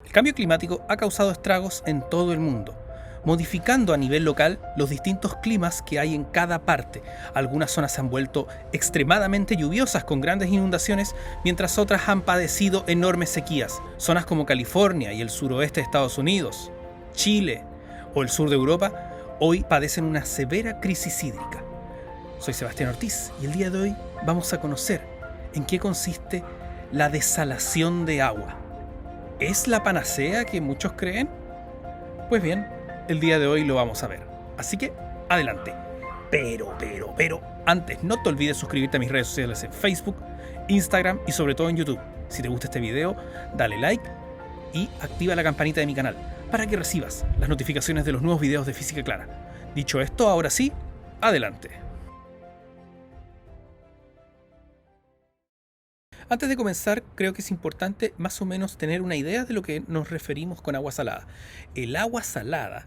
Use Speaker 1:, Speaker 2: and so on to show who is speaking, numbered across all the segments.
Speaker 1: El cambio climático ha causado estragos en todo el mundo, modificando a nivel local los distintos climas que hay en cada parte. Algunas zonas se han vuelto extremadamente lluviosas con grandes inundaciones, mientras otras han padecido enormes sequías. Zonas como California y el suroeste de Estados Unidos, Chile o el sur de Europa hoy padecen una severa crisis hídrica. Soy Sebastián Ortiz y el día de hoy vamos a conocer en qué consiste la desalación de agua. ¿Es la panacea que muchos creen? Pues bien, el día de hoy lo vamos a ver. Así que, adelante. Pero, antes no te olvides suscribirte a mis redes sociales en Facebook, Instagram y sobre todo en YouTube. Si te gusta este video, dale like y activa la campanita de mi canal para que recibas las notificaciones de los nuevos videos de Física Clara. Dicho esto, ahora sí, adelante. Antes de comenzar, creo que es importante más o menos tener una idea de lo que nos referimos con agua salada. El agua salada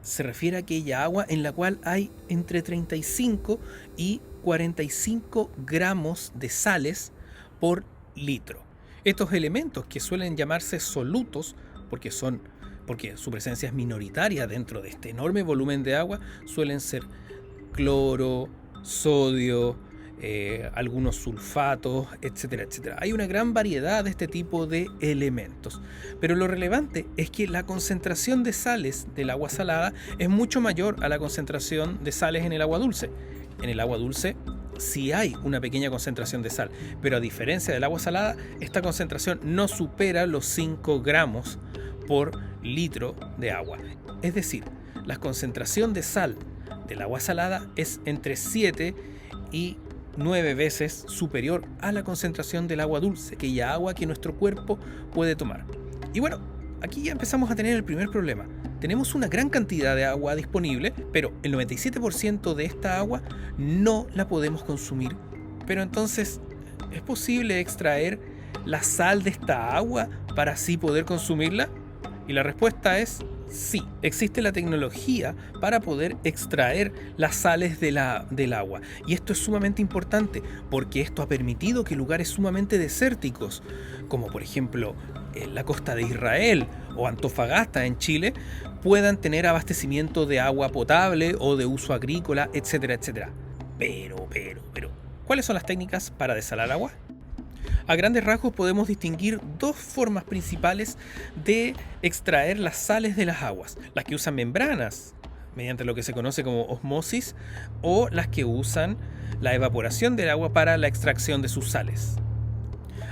Speaker 1: se refiere a aquella agua en la cual hay entre 35 y 45 gramos de sales por litro. Estos elementos, que suelen llamarse solutos porque su presencia es minoritaria dentro de este enorme volumen de agua, suelen ser cloro, sodio, algunos sulfatos, etcétera, etcétera. Hay una gran variedad de este tipo de elementos, pero lo relevante es que la concentración de sales del agua salada es mucho mayor a la concentración de sales en el agua dulce. En el agua dulce sí hay una pequeña concentración de sal, pero a diferencia del agua salada, esta concentración no supera los 5 gramos por litro de agua. Es decir, la concentración de sal del agua salada es entre 7 y 9 veces superior a la concentración del agua dulce, aquella agua que nuestro cuerpo puede tomar. Y bueno, aquí ya empezamos a tener el primer problema. Tenemos una gran cantidad de agua disponible, pero el 97% de esta agua no la podemos consumir. Pero entonces, ¿es posible extraer la sal de esta agua para así poder consumirla? Y la respuesta es sí. Existe la tecnología para poder extraer las sales del agua. Y esto es sumamente importante porque esto ha permitido que lugares sumamente desérticos, como por ejemplo la costa de Israel o Antofagasta en Chile, puedan tener abastecimiento de agua potable o de uso agrícola, etcétera, etcétera. Pero, ¿cuáles son las técnicas para desalar agua? A grandes rasgos podemos distinguir dos formas principales de extraer las sales de las aguas: las que usan membranas, mediante lo que se conoce como osmosis, o las que usan la evaporación del agua para la extracción de sus sales.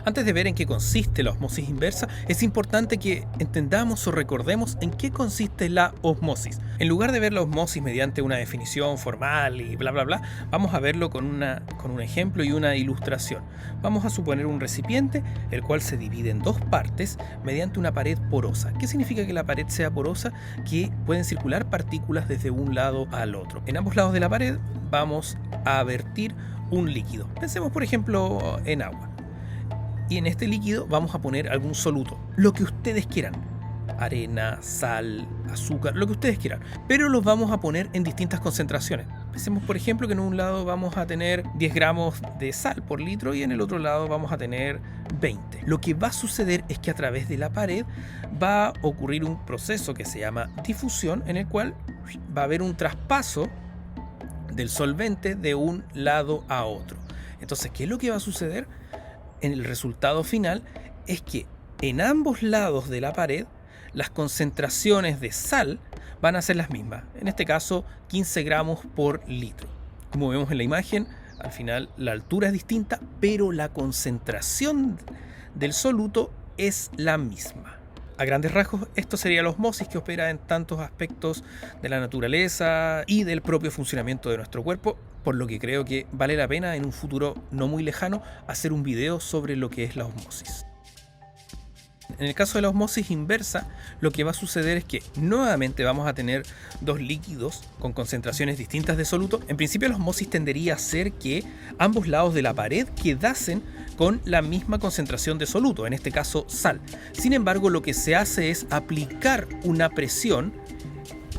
Speaker 1: Antes de ver en qué consiste la osmosis inversa, es importante que entendamos o recordemos en qué consiste la osmosis. En lugar de ver la osmosis mediante una definición formal y bla bla bla, vamos a verlo con un ejemplo y una ilustración. Vamos a suponer un recipiente, el cual se divide en dos partes mediante una pared porosa. ¿Qué significa que la pared sea porosa? Que pueden circular partículas desde un lado al otro. En ambos lados de la pared vamos a vertir un líquido. Pensemos por ejemplo en agua. Y en este líquido vamos a poner algún soluto, lo que ustedes quieran: arena, sal, azúcar, lo que ustedes quieran, pero los vamos a poner en distintas concentraciones. Pensemos por ejemplo que en un lado vamos a tener 10 gramos de sal por litro y en el otro lado vamos a tener 20. Lo que va a suceder es que a través de la pared va a ocurrir un proceso que se llama difusión, en el cual va a haber un traspaso del solvente de un lado a otro. Entonces, ¿qué es lo que va a suceder? En el resultado final es que en ambos lados de la pared las concentraciones de sal van a ser las mismas, en este caso 15 gramos por litro. Como vemos en la imagen, al final la altura es distinta, pero la concentración del soluto es la misma. A grandes rasgos, esto sería la osmosis, que opera en tantos aspectos de la naturaleza y del propio funcionamiento de nuestro cuerpo, por lo que creo que vale la pena en un futuro no muy lejano hacer un video sobre lo que es la osmosis. En el caso de la osmosis inversa, lo que va a suceder es que nuevamente vamos a tener dos líquidos con concentraciones distintas de soluto. En principio, la osmosis tendería a hacer que ambos lados de la pared quedasen con la misma concentración de soluto, en este caso sal. Sin embargo, lo que se hace es aplicar una presión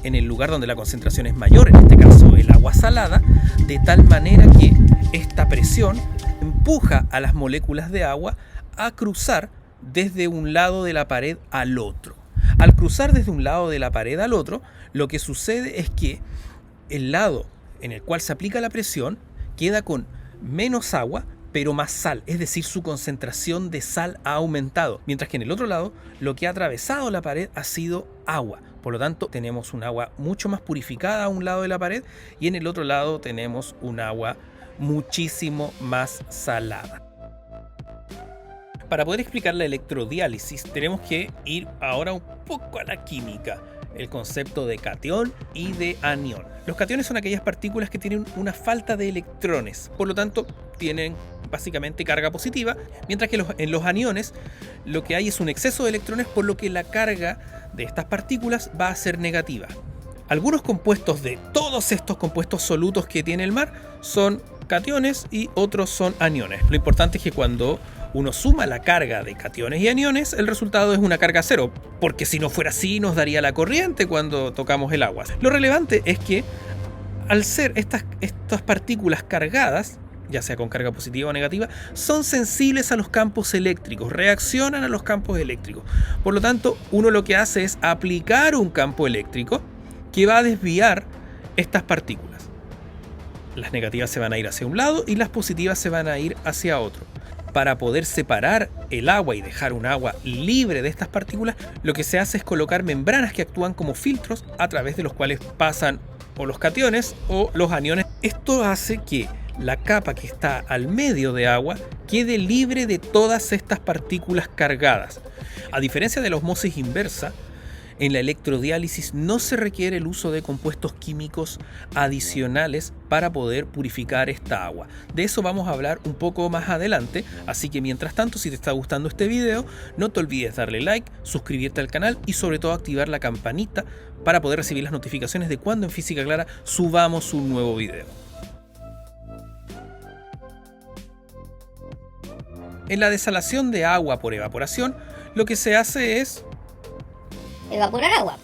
Speaker 1: en el lugar donde la concentración es mayor, en este caso el agua salada, de tal manera que esta presión empuja a las moléculas de agua a cruzar desde un lado de la pared al otro. Al cruzar desde un lado de la pared al otro, lo que sucede es que el lado en el cual se aplica la presión queda con menos agua, pero más sal, es decir, su concentración de sal ha aumentado, mientras que en el otro lado lo que ha atravesado la pared ha sido agua. Por lo tanto, tenemos un agua mucho más purificada a un lado de la pared y en el otro lado tenemos un agua muchísimo más salada. Para poder explicar la electrodiálisis tenemos que ir ahora un poco a la química, el concepto de catión y de anión. Los cationes son aquellas partículas que tienen una falta de electrones, por lo tanto tienen básicamente carga positiva, mientras que en los aniones lo que hay es un exceso de electrones, por lo que la carga de estas partículas va a ser negativa. Algunos compuestos de todos estos compuestos solutos que tiene el mar son cationes y otros son aniones. Lo importante es que cuando uno suma la carga de cationes y aniones, el resultado es una carga cero, porque si no fuera así nos daría la corriente cuando tocamos el agua. Lo relevante es que al ser estas partículas cargadas, ya sea con carga positiva o negativa, son sensibles a los campos eléctricos, reaccionan a los campos eléctricos. Por lo tanto, uno lo que hace es aplicar un campo eléctrico que va a desviar estas partículas. Las negativas se van a ir hacia un lado y las positivas se van a ir hacia otro. Para poder separar el agua y dejar un agua libre de estas partículas, lo que se hace es colocar membranas que actúan como filtros a través de los cuales pasan o los cationes o los aniones. Esto hace que la capa que está al medio de agua quede libre de todas estas partículas cargadas. A diferencia de la osmosis inversa, en la electrodiálisis no se requiere el uso de compuestos químicos adicionales para poder purificar esta agua. De eso vamos a hablar un poco más adelante, así que mientras tanto, si te está gustando este video, no te olvides darle like, suscribirte al canal y sobre todo activar la campanita para poder recibir las notificaciones de cuando en Física Clara subamos un nuevo video. En la desalación de agua por evaporación, lo que se hace es
Speaker 2: evaporar agua.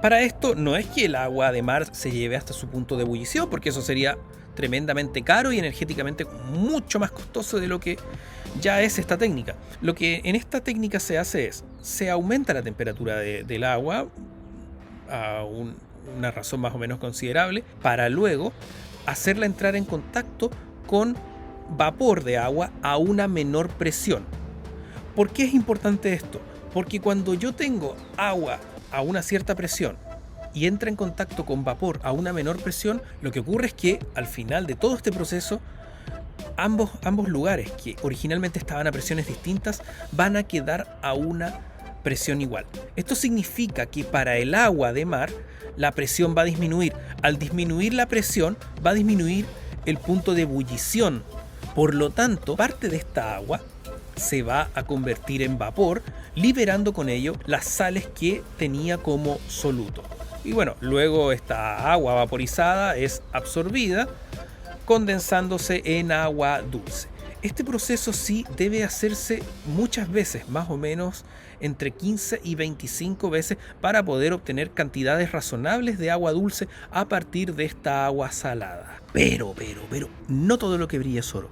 Speaker 1: Para esto no es que el agua de mar se lleve hasta su punto de ebullición, porque eso sería tremendamente caro y energéticamente mucho más costoso de lo que ya es esta técnica. Lo que en esta técnica se hace es, se aumenta la temperatura del agua a una razón más o menos considerable, para luego hacerla entrar en contacto con vapor de agua a una menor presión. ¿Por qué es importante esto? Porque cuando yo tengo agua a una cierta presión y entra en contacto con vapor a una menor presión, lo que ocurre es que al final de todo este proceso, ambos lugares que originalmente estaban a presiones distintas van a quedar a una presión igual. Esto significa que para el agua de mar la presión va a disminuir. Al disminuir la presión va a disminuir el punto de ebullición. Por lo tanto, parte de esta agua se va a convertir en vapor, liberando con ello las sales que tenía como soluto. Y bueno, luego esta agua vaporizada es absorbida, condensándose en agua dulce. Este proceso sí debe hacerse muchas veces, más o menos entre 15 y 25 veces, para poder obtener cantidades razonables de agua dulce a partir de esta agua salada. Pero, no todo lo que brilla es oro.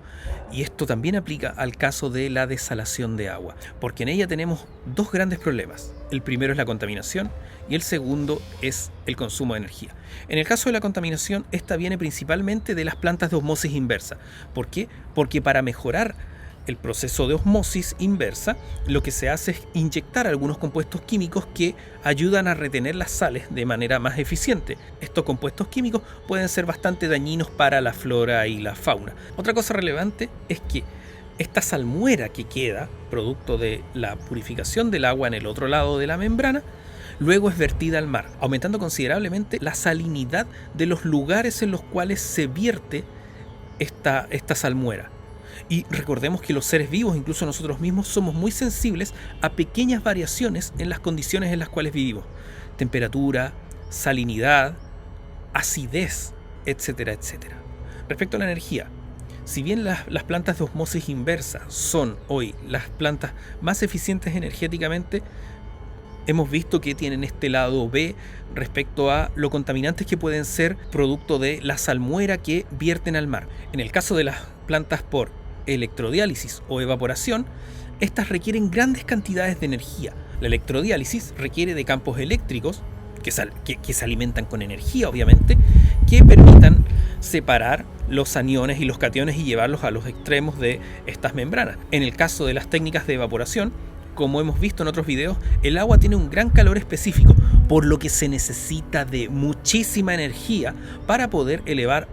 Speaker 1: Y esto también aplica al caso de la desalación de agua, porque en ella tenemos dos grandes problemas. El primero es la contaminación y el segundo es el consumo de energía. En el caso de la contaminación, esta viene principalmente de las plantas de osmosis inversa. ¿Por qué? Porque para mejorar el proceso de osmosis inversa, lo que se hace es inyectar algunos compuestos químicos que ayudan a retener las sales de manera más eficiente. Estos compuestos químicos pueden ser bastante dañinos para la flora y la fauna. Otra cosa relevante es que esta salmuera que queda, producto de la purificación del agua en el otro lado de la membrana, luego es vertida al mar, aumentando considerablemente la salinidad de los lugares en los cuales se vierte esta salmuera. Y recordemos que los seres vivos, incluso nosotros mismos, somos muy sensibles a pequeñas variaciones en las condiciones en las cuales vivimos. Temperatura, salinidad, acidez, etcétera, etcétera. Respecto a la energía, si bien las plantas de osmosis inversa son hoy las plantas más eficientes energéticamente, hemos visto que tienen este lado B respecto a lo contaminantes que pueden ser producto de la salmuera que vierten al mar. En el caso de las plantas por electrodiálisis o evaporación, estas requieren grandes cantidades de energía. La electrodiálisis requiere de campos eléctricos, que se alimentan con energía obviamente, que permitan separar los aniones y los cationes y llevarlos a los extremos de estas membranas. En el caso de las técnicas de evaporación, como hemos visto en otros videos, el agua tiene un gran calor específico, por lo que se necesita de muchísima energía para poder elevar,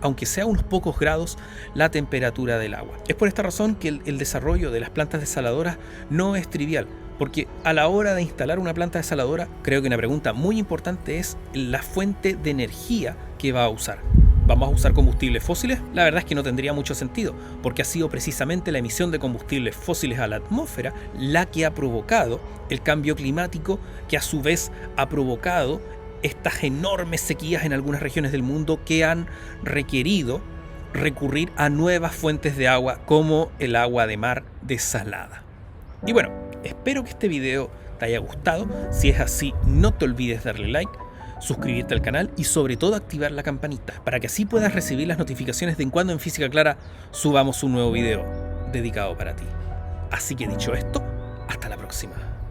Speaker 1: aunque sea unos pocos grados, la temperatura del agua. Es por esta razón que el desarrollo de las plantas desaladoras no es trivial, porque a la hora de instalar una planta desaladora, creo que una pregunta muy importante es la fuente de energía que va a usar. ¿Vamos a usar combustibles fósiles? La verdad es que no tendría mucho sentido, porque ha sido precisamente la emisión de combustibles fósiles a la atmósfera la que ha provocado el cambio climático, que a su vez ha provocado estas enormes sequías en algunas regiones del mundo que han requerido recurrir a nuevas fuentes de agua como el agua de mar desalada. Y bueno, espero que este video te haya gustado. Si es así, no te olvides darle like, suscribirte al canal y sobre todo activar la campanita para que así puedas recibir las notificaciones de en cuando en Física Clara subamos un nuevo video dedicado para ti. Así que dicho esto, hasta la próxima.